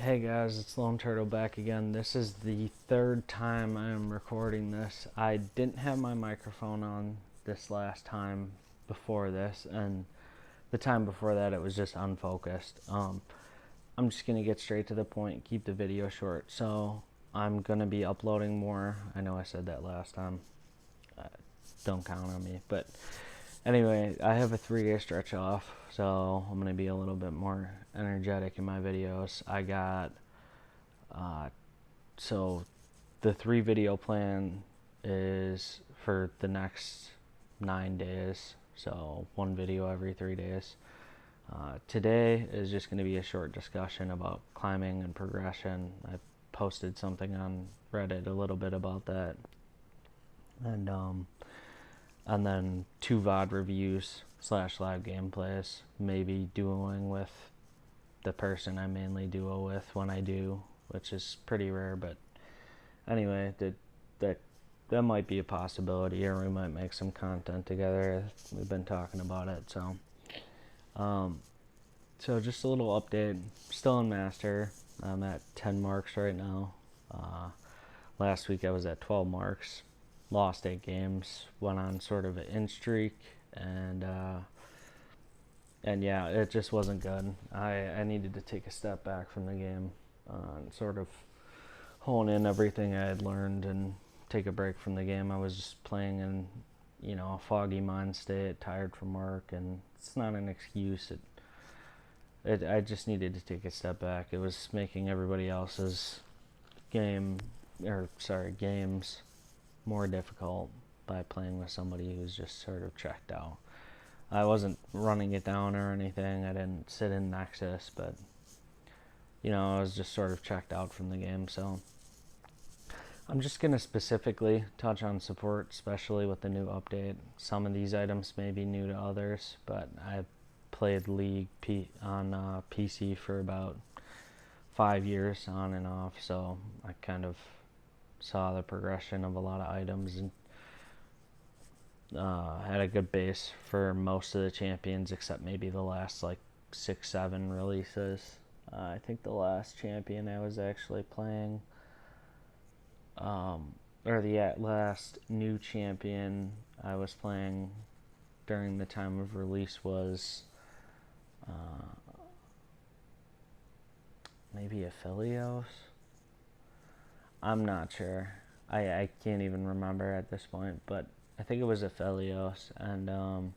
Hey guys, it's Lone Turtle back again. This is the third time I am recording this. I didn't have my microphone on this last time before this, and the time before that it was just unfocused. I'm just going to get straight to the point, keep the video short. So I'm going to be uploading more. I know I said that last time. Don't count on me. But anyway, I have a 3-day stretch off, so I'm going to be a little bit more energetic in my videos. I got so the 3 video plan is for the next 9 days, so 1 video every 3 days. Today is just going to be a short discussion about climbing and progression. I posted something on Reddit a little bit about that, and then 2 VOD reviews / live gameplays, maybe duoing with the person I mainly duo with when I do, which is pretty rare, but anyway, that might be a possibility, or we might make some content together. We've been talking about it, so just a little update. Still in Master. I'm at 10 marks right now. Last week I was at 12 marks. Lost 8 games. Went on sort of an in streak, and yeah, it just wasn't good. I needed to take a step back from the game, and sort of hone in everything I had learned and take a break from the game. I was just playing in, a foggy mind state, tired from work, and it's not an excuse. I just needed to take a step back. It was making everybody else's games more difficult by playing with somebody who's just sort of checked out. I wasn't running it down or anything. I didn't sit in Nexus, but I was just sort of checked out from the game. So I'm just going to specifically touch on Suppourt, especially with the new update. Some of these items may be new to others, but I've played League on PC for about 5 years on and off, so I kind of saw the progression of a lot of items, and had a good base for most of the champions except maybe the last 6-7 releases. I think the last champion I was actually playing, or the last new champion I was playing during the time of release was maybe Aphelios. I'm not sure. I can't even remember at this point, but I think it was Aphelios, and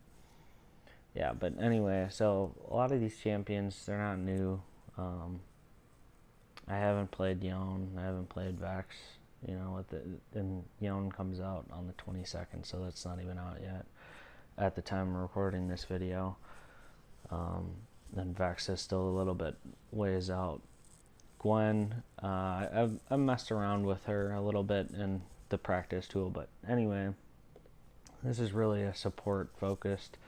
yeah, but anyway, so a lot of these champions, they're not new. I haven't played Yone, I haven't played Vex, and Yone comes out on the 22nd, so that's not even out yet at the time of recording this video. And Vex is still a little bit ways out. Gwen, I've messed around with her a little bit in the practice tool, but anyway, this is really a support focused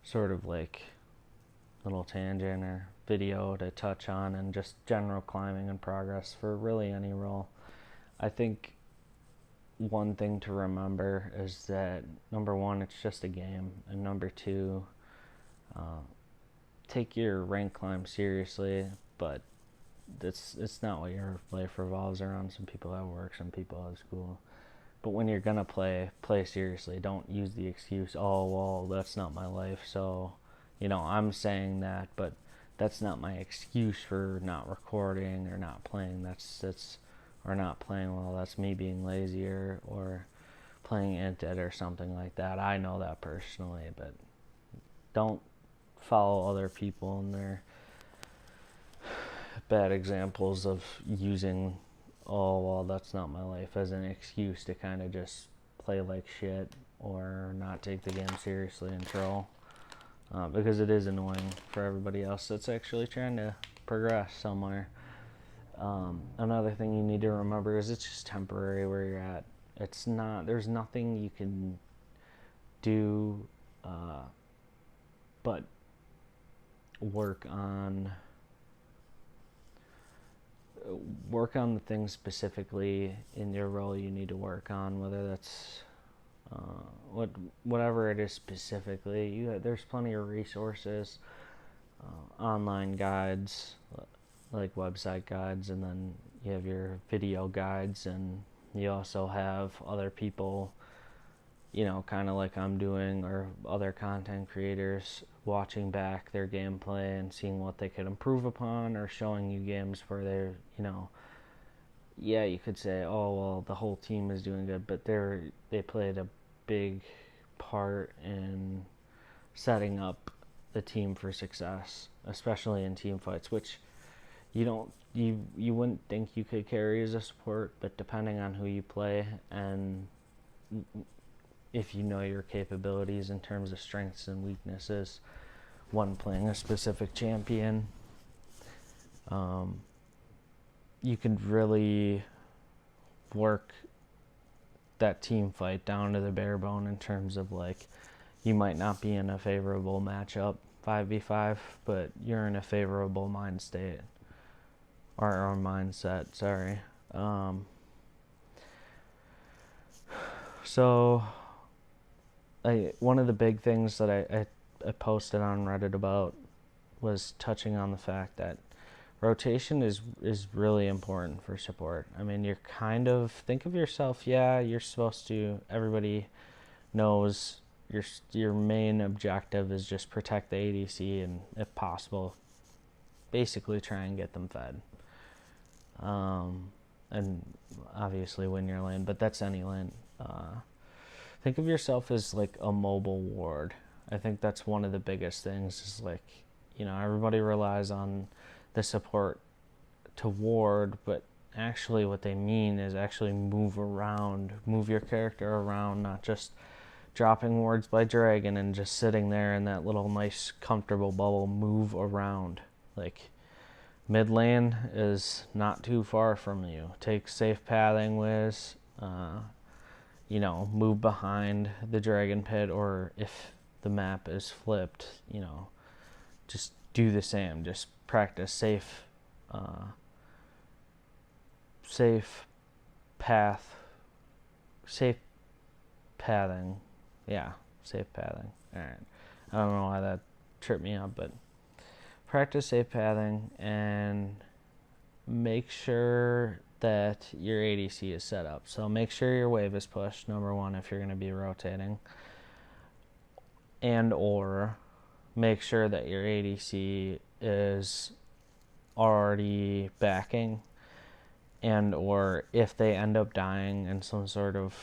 sort of little tangent or video to touch on, and just general climbing and progress for really any role. I think one thing to remember is that, number one, it's just a game, and number two, take your rank climb seriously, but it's not what your life revolves around. Some people have work, some people have school. But when you're gonna play seriously. Don't use the excuse, oh well, that's not my life, so I'm saying that, but that's not my excuse for not recording or not playing. Or not playing well. That's me being lazy or playing Inted or something like that. I know that personally, but don't follow other people and their bad examples of using, oh well, that's not my life, as an excuse to kind of just play like shit or not take the game seriously and troll, because it is annoying for everybody else that's actually trying to progress somewhere. Another thing you need to remember is it's just temporary where you're at. There's nothing you can do but work on the things specifically in your role you need to work on, whether that's whatever it is specifically. There's plenty of resources, online guides, like website guides, and then you have your video guides, and you also have other people, kind of like I'm doing, or other content creators watching back their gameplay and seeing what they could improve upon, or showing you games where they're, yeah, you could say, oh, well, the whole team is doing good, but they played a big part in setting up the team for success, especially in team fights, which you wouldn't think you could carry as a support, but depending on who you play and if you know your capabilities in terms of strengths and weaknesses when playing a specific champion, you can really work that team fight down to the bare bone in terms of, like, you might not be in a favorable matchup 5v5, but you're in a favorable mind state, or mindset, sorry. So one of the big things that I posted on Reddit about was touching on the fact that rotation is really important for support. I mean, you're kind of, think of yourself, yeah, you're supposed to, everybody knows your main objective is just protect the ADC, and if possible, basically try and get them fed. And obviously win your lane, but that's any lane. Think of yourself as like a mobile ward. I think that's one of the biggest things, is like, everybody relies on the support to ward, but actually what they mean is actually move your character around, not just dropping wards by dragon and just sitting there in that little nice comfortable bubble. Move around. Like, mid lane is not too far from you. Take safe pathing, Wiz. Move behind the dragon pit, or if the map is flipped, just do the same. Just practice safe pathing. Yeah, safe pathing. Alright. I don't know why that tripped me up, but practice safe pathing and make sure that your ADC is set up. So make sure your wave is pushed, number one, if you're going to be rotating. And or make sure that your ADC is already backing, and or if they end up dying in some sort of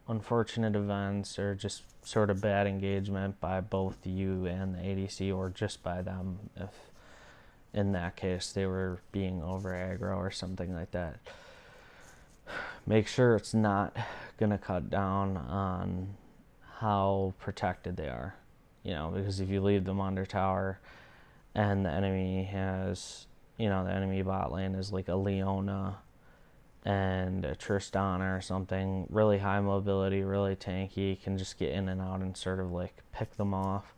unfortunate events or just sort of bad engagement by both you and the ADC, or just by them, if in that case they were being over aggro or something like that, make sure it's not going to cut down on how protected they are. Because if you leave them under tower and the enemy has, the enemy bot lane is like a Leona and a Tristana or something, really high mobility, really tanky, can just get in and out and sort of like pick them off.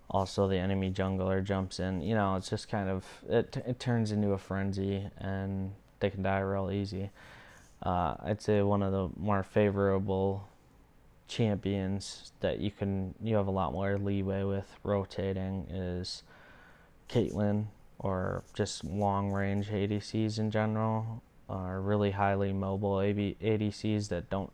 Also, the enemy jungler jumps in. It's just kind of, it turns into a frenzy, and they can die real easy. I'd say one of the more favorable champions that you have a lot more leeway with rotating is Caitlyn, or just long range ADCs in general, are really highly mobile ADCs that don't,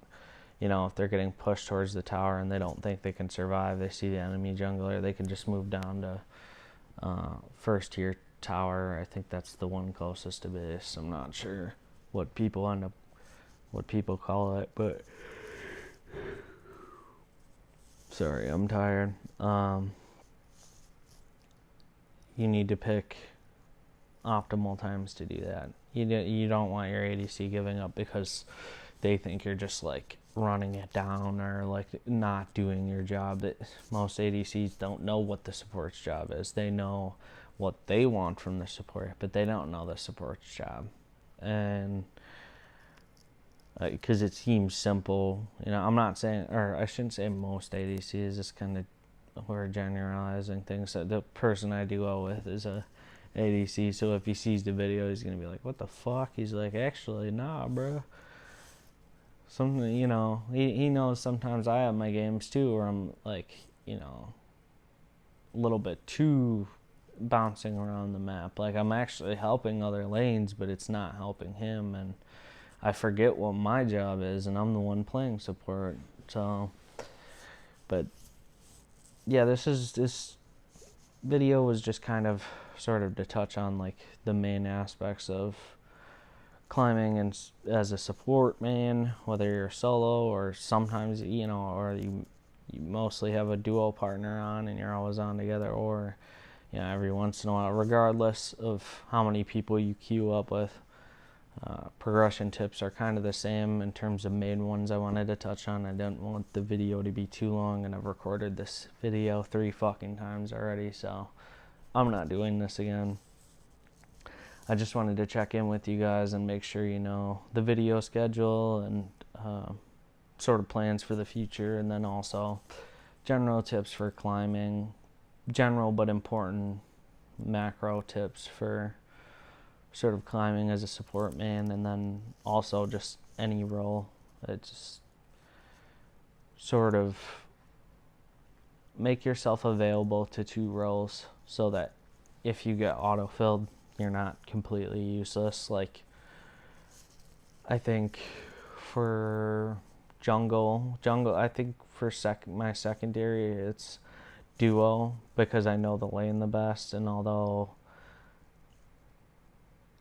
if they're getting pushed towards the tower and they don't think they can survive, they see the enemy jungler, they can just move down to first tier tower. I think that's the one closest to base. I'm not sure what people call it, but sorry, I'm tired. You need to pick optimal times to do that. You don't want your ADC giving up because they think you're just like running it down or like not doing your job. That most ADCs don't know what the support's job is. They know what they want from the support, but they don't know the support's job. And because it seems simple, I'm not saying, or I shouldn't say most ADCs, it's kind of, we're generalizing things. So the person I duo with is a ADC, so if he sees the video, he's gonna be like, what the fuck? He's like, actually, nah, bro. Something, he knows sometimes I have my games too, where I'm like, a little bit too bouncing around the map. Like, I'm actually helping other lanes, but it's not helping him, and I forget what my job is, and I'm the one playing support. So, but yeah, this video was just kind of sort of to touch on like the main aspects of climbing and as a support man, whether you're solo or sometimes, you know, or you mostly have a duo partner on and you're always on together, or, you know, every once in a while, regardless of how many people you queue up with. Progression tips are kind of the same in terms of main ones I wanted to touch on. I didn't want the video to be too long, and I've recorded this video 3 fucking times already, so I'm not doing this again. I just wanted to check in with you guys and make sure you know the video schedule and sort of plans for the future, and then also general tips for climbing, general but important macro tips for sort of climbing as a support man, and then also just any role. It's sort of make yourself available to 2 roles so that if you get autofilled, you're not completely useless. Like, I think for jungle, I think for my secondary, it's duo, because I know the lane the best, and although,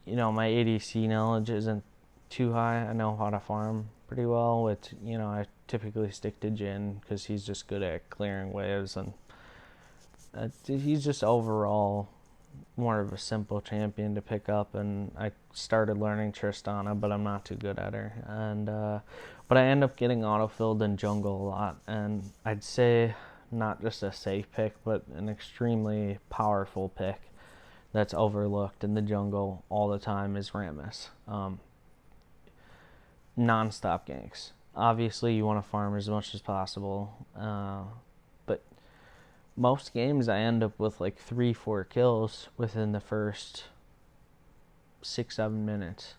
you know, my ADC knowledge isn't too high, I know how to farm pretty well with, you know, I typically stick to Jin because he's just good at clearing waves, and he's just overall more of a simple champion to pick up. And I started learning Tristana, but I'm not too good at her, and but I end up getting autofilled in jungle a lot, and I'd say not just a safe pick, but an extremely powerful pick that's overlooked in the jungle all the time is Rammus. Non-stop ganks. Obviously, you want to farm as much as possible, but most games I end up with like 3-4 kills within the first 6-7 minutes,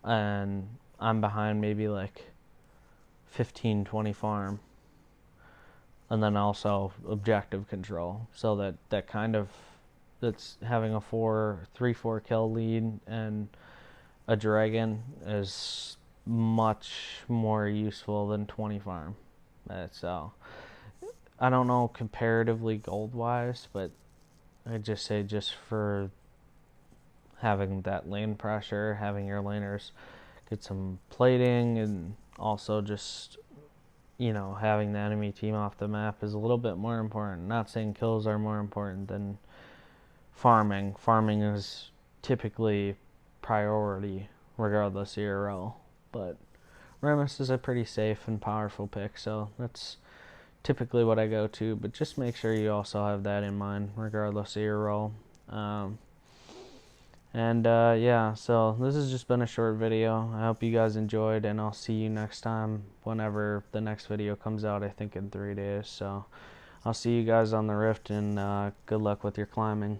and I'm behind maybe like 15-20 farm, and then also objective control, so that kind of, that's having a 3-4 kill lead and a dragon is much more useful than 20 farm. So I don't know comparatively gold wise, but I'd just say just for having that lane pressure, having your laners get some plating, and also just, you know, having the enemy team off the map is a little bit more important. Not saying kills are more important than farming. Farming is typically priority regardless of your role, but Rammus is a pretty safe and powerful pick, so that's typically what I go to, but just make sure you also have that in mind regardless of your role. Yeah, so this has just been a short video. I hope you guys enjoyed, and I'll see you next time whenever the next video comes out, I think in 3 days. So I'll see you guys on the Rift, and good luck with your climbing.